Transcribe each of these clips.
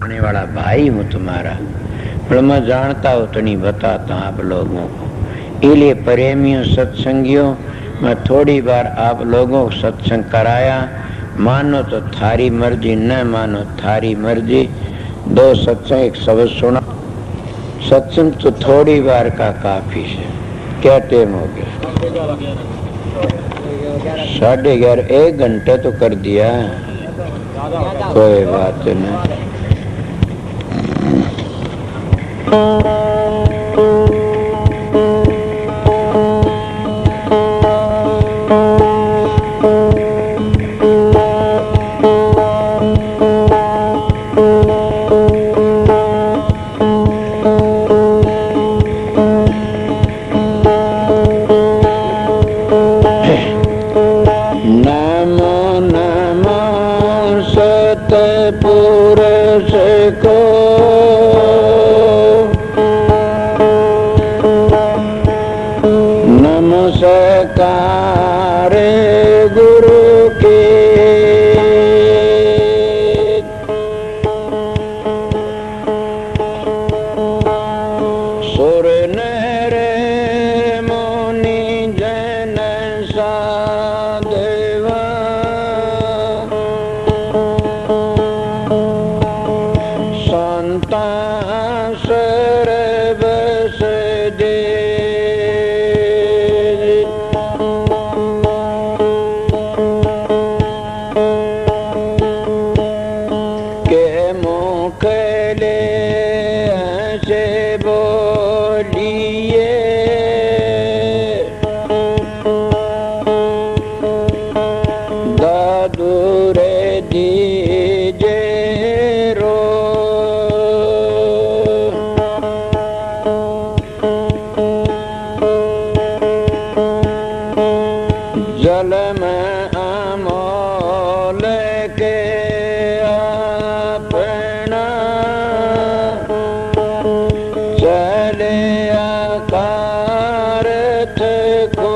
आने वाला भाई हूँ तुम्हारा, पर मैं जानता हूँ तो नहीं बताता आप लोगों को। इसलिए प्रेमियों सत्संगियों, मैं थोड़ी बार आप लोगों को सत्संग कराया, मानो तो थारी मर्जी, न मानो थारी मर्जी। दो सत्संग एक शब्द सुना, सत्संग तो थोड़ी बार का काफी है। क्या टाइम हो गया? 11:30। 1 घंटे तो कर दिया, कोई बात नहीं। नमस्कार गुरु के, सुर नर मुनि जन साधवा, संता सर्वस दे, जल में अमोल के अपना चले आकारथ को,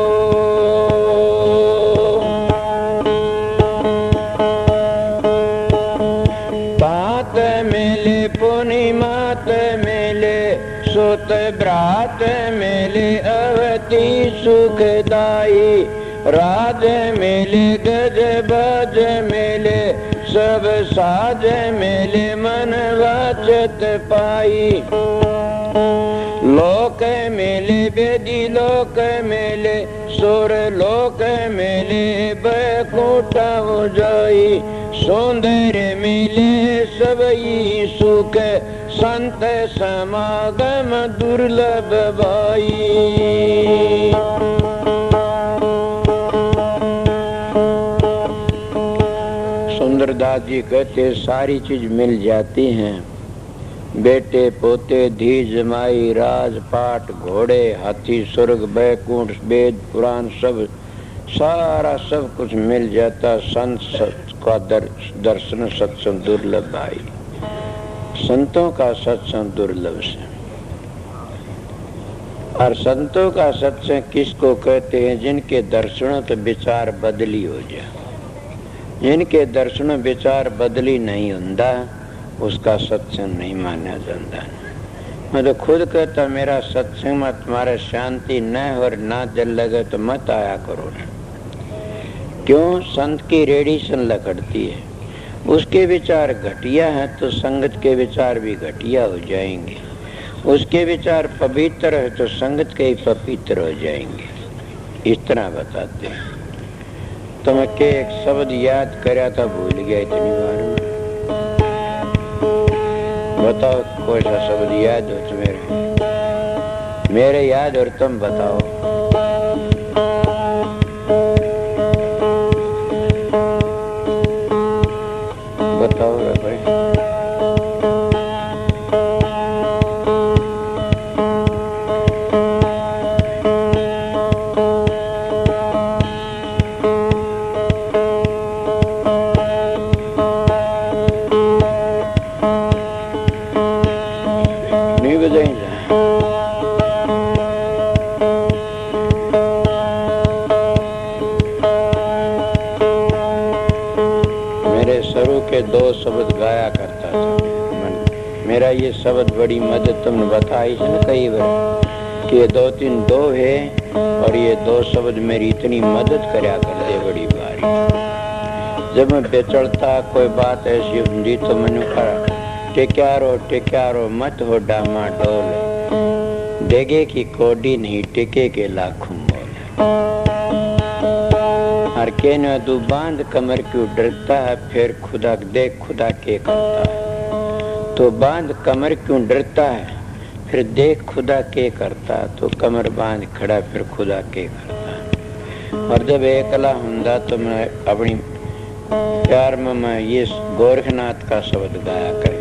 तात मिले पुनि मात मिले सुत भ्रात मिले अवति सुखदाई, राज मिले गज बज मिले सब साज मिले मन वाचत पाई, लोक मिले वेदी लोक मिले सुर लोक मिले बैकुंठ जाई, सुंदर मिले सबई सुख संत समागम दुर्लभ भाई। सुंदरदास जी कहते सारी चीज मिल जाती हैं, बेटे पोते धी जमाई राजपाट घोड़े हाथी स्वर्ग बैकुंठ वेद पुराण सब सारा सब कुछ मिल जाता, संत का दर्शन सत्संग दुर्लभ भाई। संतों का सत्संग दुर्लभ से, और संतों का सत्संग किसको कहते हैं? जिनके दर्शनों तो विचार बदली हो जाए, जिनके दर्शन विचार बदली नहीं होता उसका सत्संग नहीं माना जाता। मैं तो खुद कहता मेरा सत्संग में तुम्हारा शांति न और ना जल लगे तो मत आया करो ना। क्यों? संत की रेडिएशन लकड़ती है, उसके विचार घटिया हैं तो संगत के विचार भी घटिया हो जाएंगे, उसके विचार पवित्र है तो संगत के ही पवित्र हो जाएंगे। इस तरह बताते हैं। तो मैं के एक शब्द याद कराया था, भूल गया इतनी बार। बताओ कोई सा शब्द याद हो तो मेरे याद और तुम बताओ। बताओ भाई। मेरे शुरू के 2 शब्द गाया करता था, मन मेरा ये शब्द बड़ी मदद तुमने बताई है ना कई बार कि ये 2-3 दो है और ये 2 शब्द मेरी इतनी मदद करया कर दे बड़ी भारी। जब मैं बेचड़ता कोई बात ऐसी हुंदी तो मैंने कहा टिक्यारो मत हो डामा डोल, डेगे की कोडी नहीं टिके के लाखों मोल। हर के न तू बांध कमर क्यों डरता है, फिर खुदा देख खुदा के करता है। तो बांध कमर क्यों डरता है, फिर देख खुदा के करता। तो कमर बांध खड़ा फिर खुदा के करता। और जब एकला हुंदा तो मैं अपनी प्यार में मैं ये गोरखनाथ का शब्द गाया करता।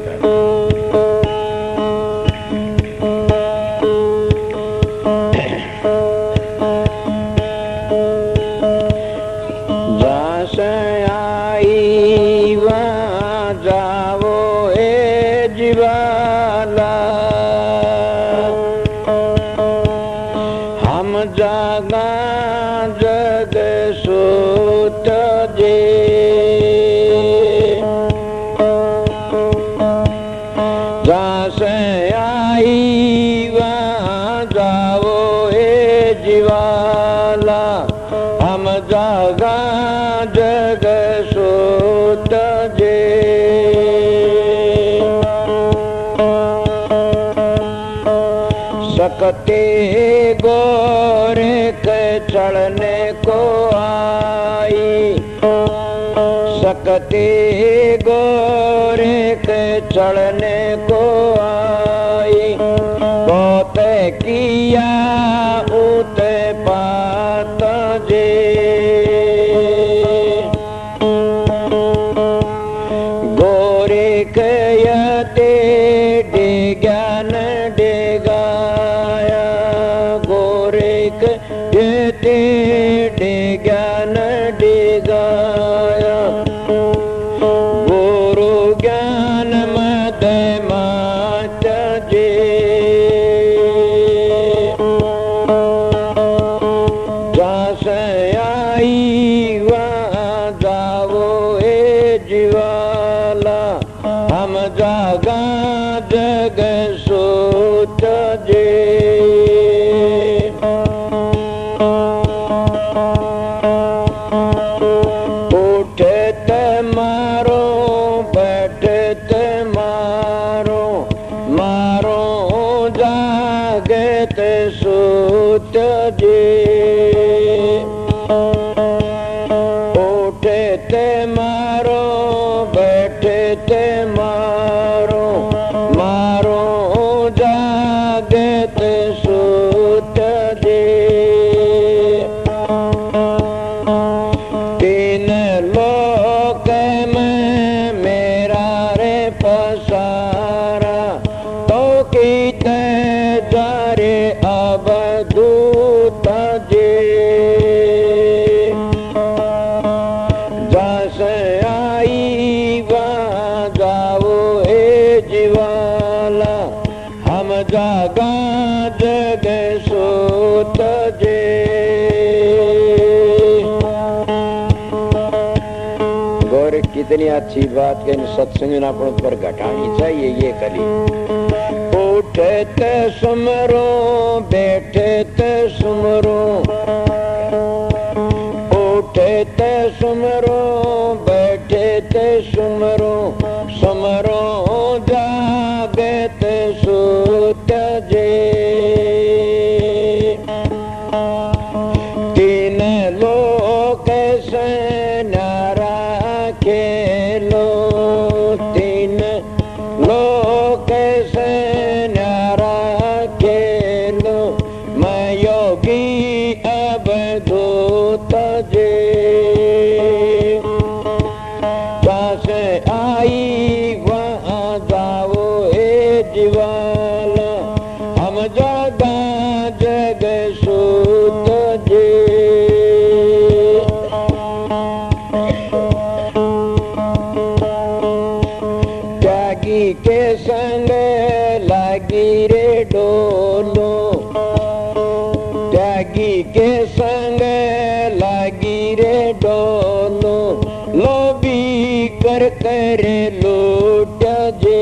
जहाँ से आई वहाँ जाओ ए जीवाला, हम जागा जग सोत जे। जहाँ से आई वहाँ जाओ ए जीवाला, हम जागा जग सोत जे। सकते गोरे के चढ़ने को आई, सकते गोरे के चढ़ने को आई। बहुत किया उते पात जे। गोरे के यते डिज्ञान डिगाया, गोरे के यते डिज्ञान डिगाया। गुरु ज्ञान मद मात जे। जहाँ से आई वहाँ जाओ ए जीवाला, हम जागा जग सोत जे। उठत मारो बैठत मारो, मारो जागत सोत जे। उठत मारो बैठत मारो, मारो जागत सोत जे। तीन लोक में मेरा रे पसारा, तो कीत जारे अब दूत जे। जहाँ से आई वहाँ जाओ ए जीवाला, हम जागा जग सोत जे। गौर कितनी अच्छी बात के सत्संग अपन पर घटानी चाहिए ये कली। उठत सुमरो बैठत सुमरो, उठत सुमरो बैठत सुमरो, सुमरो जागत सोत जे। तीन लोक से नारा खेलो, तीन लोक से नारा खेलो। मैं योगी अब धूत जे। जहाँ से आई वहाँ जाओ ए जीवाला, हम जागा जग सोत जे। त्यागी के संग लागी रे डोलो, त्यागी के संग लागी रे डोलो। लोभी कर लूट जे।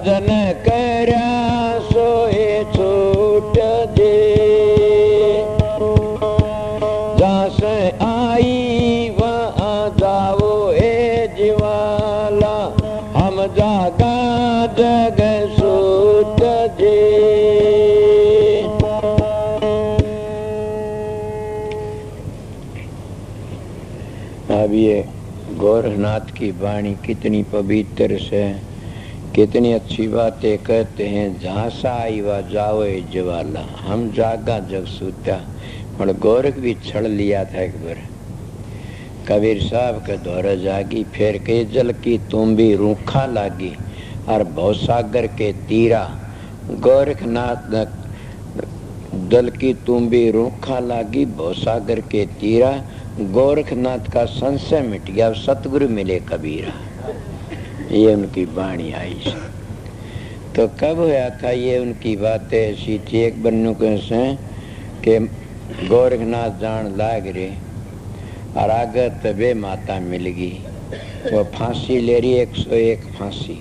भजन करया सोए छूट जे जहाँ से आई वहाँ जाओ ए जीवाला हम जागा जग सूत जे। अब ये गोरखनाथ की वाणी कितनी पवित्र से कितनी अच्छी बातें कहते हैं। जहाँ सा आई वा जाओ ज्वाला हम जागा जग सूता। और गोरख भी छड़ लिया था एक बार। कबीर साहब के दौरे जागी फिर के जल की तुम भी रूखा लागी और भवसागर के तीरा। गोरखनाथ दल की तुम भी रूखा लागी भवसागर के तीरा। गोरखनाथ का संशय मिट गया सतगुरु मिले कबीरा। ये उनकी वाणी आई। तो कब हुआ था ये उनकी बातें ऐसी थी। एक बन्नू कैसे कि गोरखनाथ जान लाग रे और आगे तबे माता मिल गई। वो फांसी ले रही 101 फांसी।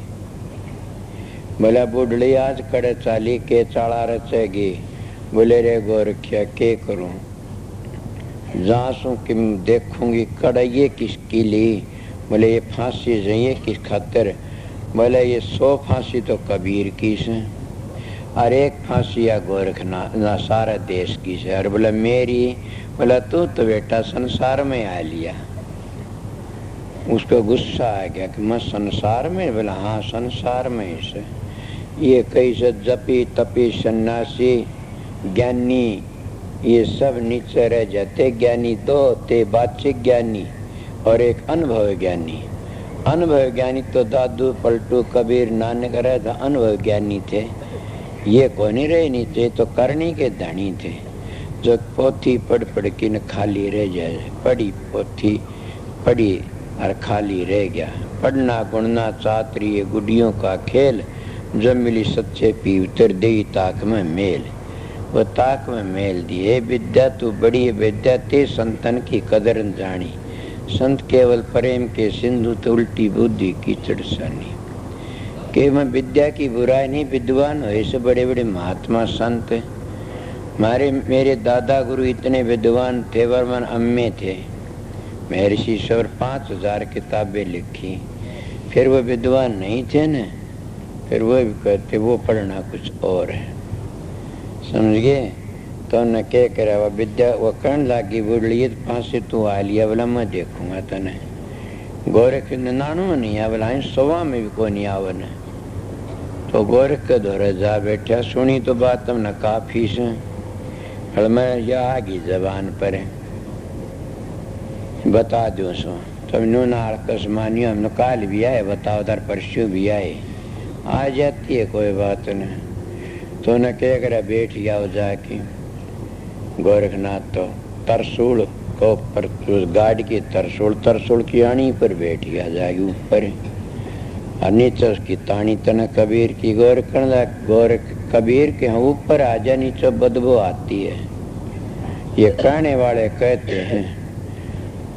बोला बुढ़ली आज कड़े चाली के चाड़ा रचेगी। बोले रे गोरखिया के करूं जहाँ सू कि देखूंगी कड़ाइये किसकी ली। बोले ये फांसी चाहिए किस खातिर। बोले ये 100 फांसी तो कबीर की से और 1 फांसी या गोरखनाथ ना सारा देश की से। और बोला मेरी। बोला तू तो बेटा संसार में आ लिया। उसको गुस्सा आ गया कि मैं संसार में। बोला हाँ संसार में से। ये कई से जपी तपी सन्यासी ज्ञानी ये सब नीचे रह जाते। ज्ञानी 2 थे बाचिक ज्ञानी और एक अनुभव ज्ञानी। अनुभव ज्ञानी तो दादू पलटू कबीर नानक रहे था अनुभव ज्ञानी थे। ये कौन ही रहे नहीं थे तो करनी के धनी थे। जो पोथी पढ़ पढ़ के न खाली रह जाए। पढ़ी पोथी पढ़ी और खाली रह गया। पढ़ना गुणना चातरी गुडियों का खेल। जब मिली सच्चे पी उतर दे ताक में मेल। वो ताक में मेल दिए विद्या तू बड़ी विद्या ते संतन की कदर न जानी। संत केवल प्रेम के सिंधु तो उल्टी बुद्धि कीचड़ सानी। के मैं विद्या की बुराई नहीं विद्वान हो ऐसे बड़े बड़े महात्मा संत। मेरे दादा गुरु इतने विद्वान थे वर्मन अम्मे थे। महर्षि सवर 5000 किताबें लिखी। फिर वो विद्वान नहीं थे न। फिर वो भी कहते वो पढ़ना कुछ और है। समझ गए। तो न क्या करे वो विद्या वो करण लागी बुढ़ली फांसी तू आ लिया। बोला मैं देखूंगा तने। गोरख नानू में नहीं आ। बोला 100 में भी कोई नहीं आवन। तो गोरख के दौरे जा बैठा सुनी तो बात तुमने काफी से। मैं यह आ गई जबान पर बता दो सो तब नूनार कसमानियों हम काल भी आए बताओ दर परसों भी आए आ जाती है कोई बात नहीं। तो न क्या करे बैठ जाओ जाके। गोरखनाथ तो तरसूल को पर गाड़ी की तरसूल की आनी पर बैठ गया जाके ऊपर। और नीचे उसकी तानी तना कबीर की गोरख कबीर के हम ऊपर आ जा नीचे बदबू आती है। ये कहने वाले कहते हैं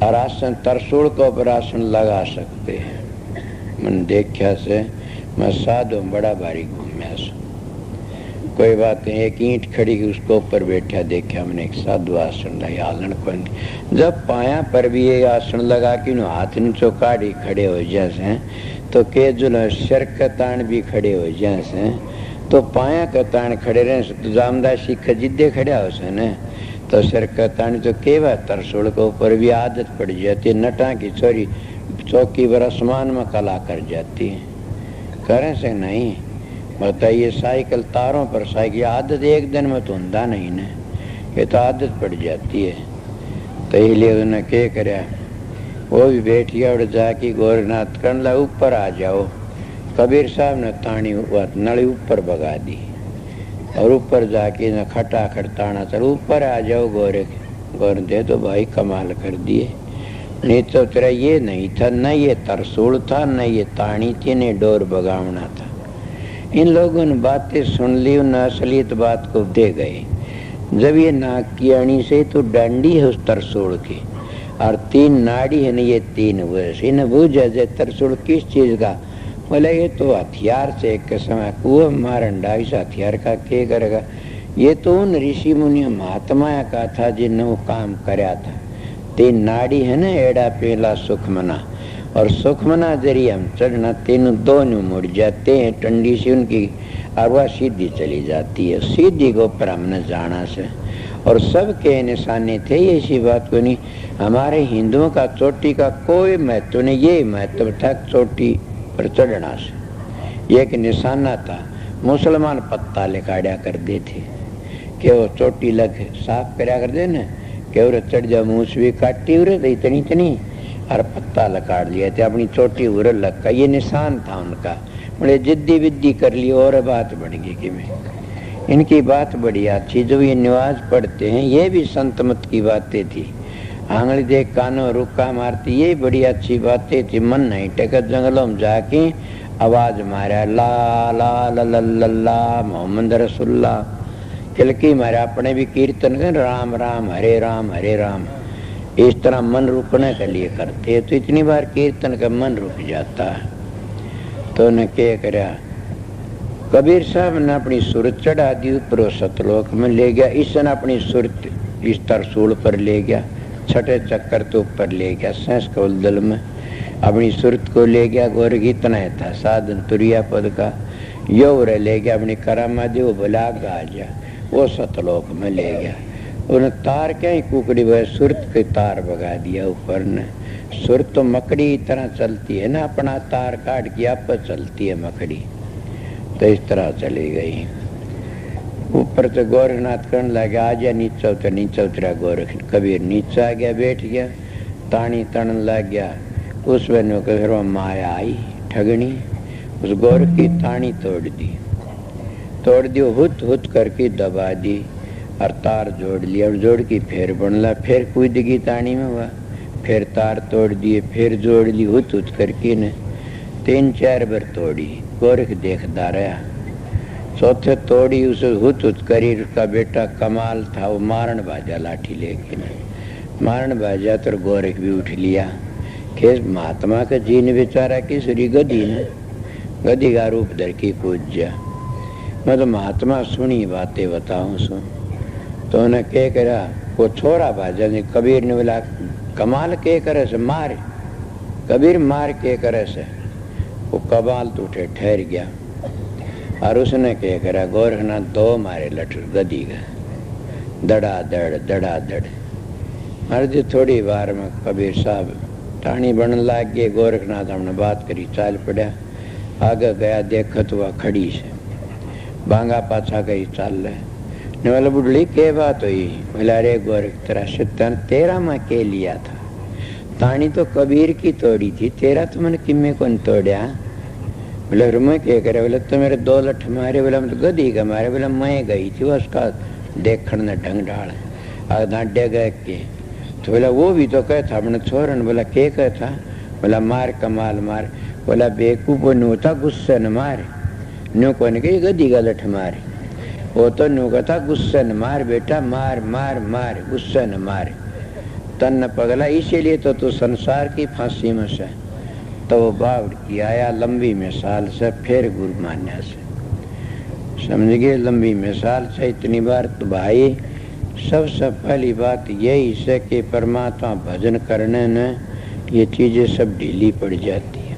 और आसन तरसूल को ऊपर आसन लगा सकते हैं। मन देखा से मैं साधु बड़ा भारी घूमया कोई बात नहीं। एक ईंट खड़ी की उसको ऊपर बैठा देखा हमने एक साधु आसन लगा आलन को। जब पाया पर भी ये आसन लगा कि हाथ नीचो काढ़ी खड़े हो जैसे तो के जो सिर का तान भी खड़े हो जैसे तो पाया का तान खड़े रहे तो जामदासी खजिदे खड़े हो से न तो सिर का तान तो केवा तरसोड़ के ऊपर भी आदत पड़ जाती है। नटा की छोरी चौकी पर आसमान में कला कर जाती है। करें से नहीं बताइए। साइकिल तारों पर साइकिल आदत एक दिन में तो होता नहीं न। ये तो आदत पड़ जाती है। तो इसलिए उन्होंने क्या कराया वो भी बैठ गया और जाके गोरखनाथ करला ऊपर आ जाओ। कबीर साहब ने तानी नली ऊपर भगा दी और ऊपर जाके न खटा खड़ताना चल ऊपर आ जाओ गोरख दे तो भाई कमाल कर दिए। नहीं तो तेरा ये नहीं था न ये तरसूल था न ये तानी थी न डोर भगावना था। इन लोगों ने बातें सुन ली उन असलियत बात को दे गए। जब ये नाक की अणी से तो डंडी है उस तरसूल की और 3 नाड़ी है न ये 3 वर्ष इन बूझा जे तरसूल किस चीज का बोले ये तो हथियार से एक समय कुआ मारन डाई से हथियार का के करेगा। ये तो उन ऋषि मुनि महात्मा का था जिनने वो काम कराया था। तीन नाड़ी है ना, एड़ा पहला सुखमना, और सुखमना जरिए हम चढ़ना तीनों दोनों मुड़ जाते हैं, टंडी से उनकी अरवा सीधी चली जाती है। सीधी को पर हमने जाना से और सबके निशाने थे, ऐसी बात को नहीं। हमारे हिंदुओं का चोटी का कोई महत्व नहीं, ये महत्व था चोटी पर चढ़ना से, ये एक निशाना था। मुसलमान पत्ता लिखाड़ा कर दे थे कि वो चोटी लग साफ करा कर दे न कि और चढ़ जा, मूछ भी काटी उरे तो इतनी इतनी और पत्ता लकाड़ लिया थे अपनी चोटी उरे लग का, ये निशान था उनका। बड़े जिद्दी विद्दी कर ली और बात बढ़ गई कि मैं इनकी बात बड़ी अच्छी, जो ये नमाज पढ़ते हैं ये भी संत मत की बातें थी। आंगली देख कानों रुक्का मारती, ये बड़ी अच्छी बातें थी। मन नहीं टेका, जंगलों में जाके आवाज मारा ला ला ला ला ला ला मोहम्मद रसूलुल्लाह, किलकी मारा। अपने भी कीर्तन कर राम राम हरे राम हरे राम, इस तरह मन रुकने के लिए करते हैं। तो इतनी बार कीर्तन का मन रुक जाता है। तो ने क्या करा, कबीर साहब ने अपनी सुरत चढ़ा दी ऊपर सतलोक में ले गया। इसने अपनी सुरत इस तरसूल पर ले गया, छठे चक्कर तो ऊपर ले गया, सहस कौल में अपनी सुरत को ले गया। गोर इतना था साधन तुरिया पद का, यो रे ले गया अपनी करामा दे, वो भला गा जा, वो सतलोक में ले गया। उन्हें तार क्या ही कुकड़ी वह सुरत के तार बगा दिया ऊपर ने। सुरत तो मकड़ी तरह चलती है ना, अपना तार काट के आप चलती है मकड़ी, तो इस तरह चली गई। ऊपर तो गोरखनाथ करने लगे आ जा, नीचा उतर, नीचा उतरा गोरख। कबीर नीचे आ गया, बैठ गया, तानी तड़न लग गया। उस बहनों के घर में माया आई ठगनी, उस गोरख की तानी तोड़ दी, हुत हुत करके दबा दी और तार जोड़ लिया। और जोड़ की फिर बनला, फिर कूद गई तानी में हुआ, फिर तार तोड़ दिए, फिर जोड़ ली हुत हुत करके ने 3-4 बार तोड़ी। गोरख देखता रहा, चौथे तोड़ी उसे हुत हुत करी। उसका बेटा कमाल था, वो मारण बाजा लाठी लेके मारण बाजा, तो गोरख भी उठ लिया। खेस महात्मा का जी ने बेचारा किसरी गदी ने गदी का रूप धर के कूद जा। मैं तो महात्मा सुनी बातें बताऊं सु, तो उन्हें क्या करा, वो छोरा बाजा ने। कबीर ने बोला कमाल के करे से मार, कबीर मार के करे से। वो कमाल तो उठे ठहर गया और उसने क्या करा, गोरखनाथ 2 मारे लटर गदी का, दड़ा दड़। अर्ज थोड़ी बार में कबीर साहब टाणी बनने लग गए। गोरखनाथ हमने बात करी, चाल पड़ा, आगे गया, देखा तो वह खड़ी से, बांगा पाछा गई चाल रहे। बोला बुढ़ली के बात हुई? बोला अरे गोरख तेरा शैतान, तेरा मैं के लिया था, तानी तो कबीर की तोड़ी थी, तेरा तो मैंने किम्मे कौन तोड़ा? बोले मैं क्या करे? बोले तो मेरे 2 लठ मारे। बोला मैं तो गदी का मारे। बोला मैं गई थी उसका देखने ने ढंग डाल डांडे गए के। तो बोला वो भी तो कहता अपने छोरन। बोला के कहता? बोला मार कमाल मार। बोला बेकूफ नु होता गुस्से न मारे, न्यू कौन के गदी का लठ मारे, वो तो न्यू कहता गुस्से न मार बेटा, मार मार मार, गुस्से न मार, तन न पगला, इसीलिए तो तू संसार की फांसी में से। तो वो बावड़ की आया लंबी मिसाल से, फिर गुरु मान्या से, समझ गए? लंबी मिसाल से इतनी बार तो भाई सबसे पहली बात यही है कि परमात्मा भजन करने न ये चीजें सब ढीली पड़ जाती है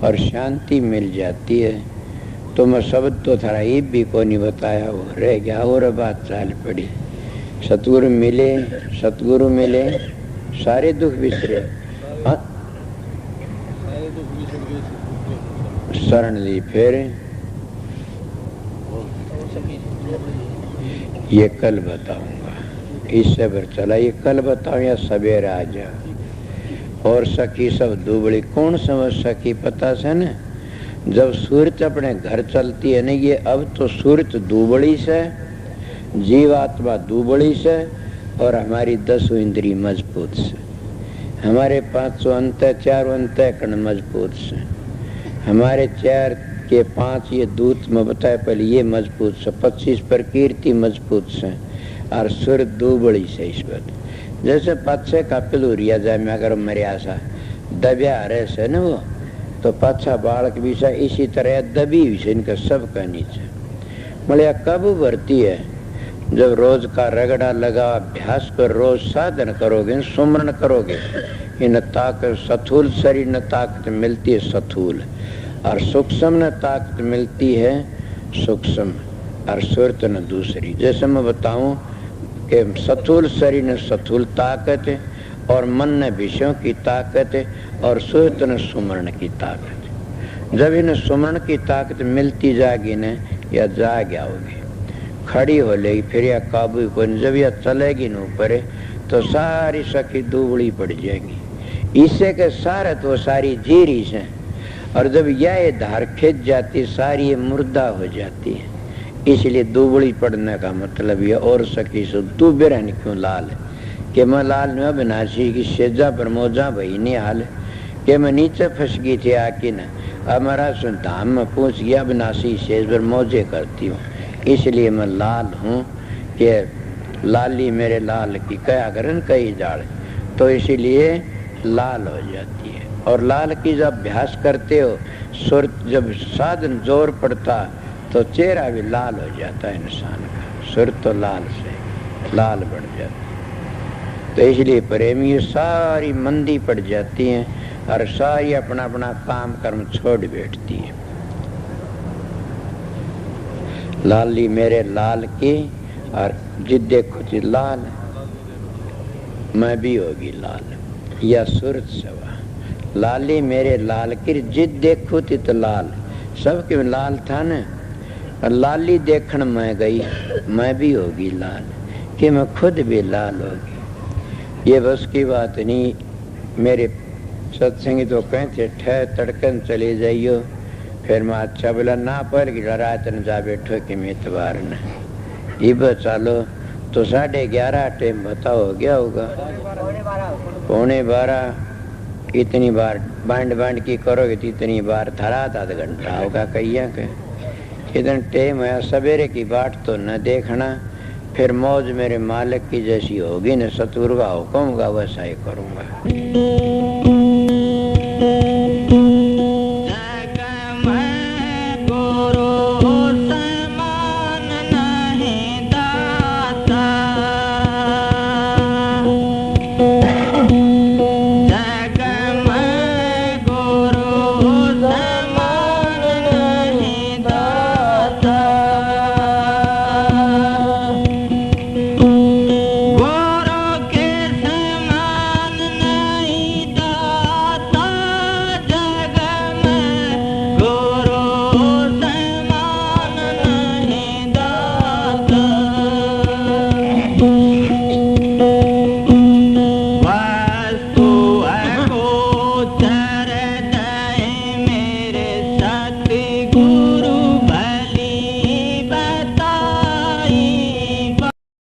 और शांति मिल जाती है। तो मैं शब्द तो थोड़ा ईब भी को नहीं बताया, वो रह गया और बात चाल पड़ी। सतगुरु मिले सारे दुख बिसरे, शरण ली फिर। ये कल बताऊंगा, इससे भर चला ये कल बताऊं या सवेरे आ जा। और सखी सब दुबड़ी, कौन समझ सकी पता से न, जब सूरत अपने घर चलती है ना, ये अब तो सूरत दुबड़ी से, जीवात्मा दुबड़ी से, और हमारी 10 इंद्री मजबूत से, हमारे 500 अंत 4 अंतःकरण मजबूत से, हमारे 4 के 5 ये दूत में बताया पहले ये मजबूत से, 25 प्रकृति मजबूत से, और सूरत दुबड़ी से। इस बात जैसे 5 का पिलूरिया जाए में अगर मरिया सा दबिया रहे से न, वो तो पाछा बालक भी सा इसी तरह दबी हुई से इनका सब का नीचे मलिया कब उभरती है? जब रोज का रगड़ा लगा अभ्यास कर रोज साधन करोगे, सुमरण करोगे, इन ताकत सथूल शरीर न ताकत मिलती है सथूल, और सूक्ष्म न ताकत मिलती है सूक्ष्म, और सुरत न दूसरी। जैसे मैं बताऊं कि सथूल शरीर न सथूल ताकत है, और मन न विषयों की ताकत है, और सुरत न सुमरण की ताकत है। जब इन सुमरण की ताकत मिलती जाएगी न, या जाग आओगी, खड़ी हो लेगी, फिर या काबू को जब यह चलेगी न ऊपर तो सारी सखी दुबड़ी पड़ जाएगी। इससे के सारा तो सारी जीरी से, और जब यह धार खिंच जाती सारी ये मुर्दा हो जाती है। इसलिए दुबड़ी पड़ने का मतलब ये और सखी से तू बेरहन क्यों लाल कि मैं लाल न अविनाशी की सेजा पर मोजा भई नहीं हाल कि मैं नीचे फंस गई थी आके न, हमारा सुन धाम में पूछ गया अविनाशी सेज पर मौजे करती हूँ। इसलिए मैं लाल हूँ कि लाली मेरे लाल की कया करन कई जाड़, तो इसीलिए लाल हो जाती है। और लाल की जब अभ्यास करते हो, सुर जब साधन जोर पड़ता तो चेहरा भी लाल हो जाता है इंसान का, सुर तो लाल से लाल बढ़ जाती है। तो इसलिए प्रेमी सारी मंदी पड़ जाती हैं और सारी अपना अपना काम कर्म छोड़ बैठती है। लाली मेरे लाल की, और जिद देखो जिद लाल मैं भी होगी लाल, या सूरत सवा लाली मेरे लाल की, जिद देखो तो लाल सबके लाल था न, लाली देखन मैं गई मैं भी होगी लाल, कि मैं खुद भी लाल होगी। ये बस की बात नहीं। मेरे सत्संगी तो कहते ठह तड़कन चले जाइयो, फिर मैं अच्छा बोला ना पर रात न जा बैठो कि मैं इतवार न इब चालो तो 11:30 टाइम बताओ हो गया होगा, 11:45। इतनी बार बांड की करोगे तो इतनी बार धरा आधा घंटा होगा कहिया के। इतने टाइम है सवेरे की बात तो न देखना, फिर मौज मेरे मालिक की जैसी होगी न, सतगुरु का हुक्म होगा वैसा ही करूँगा।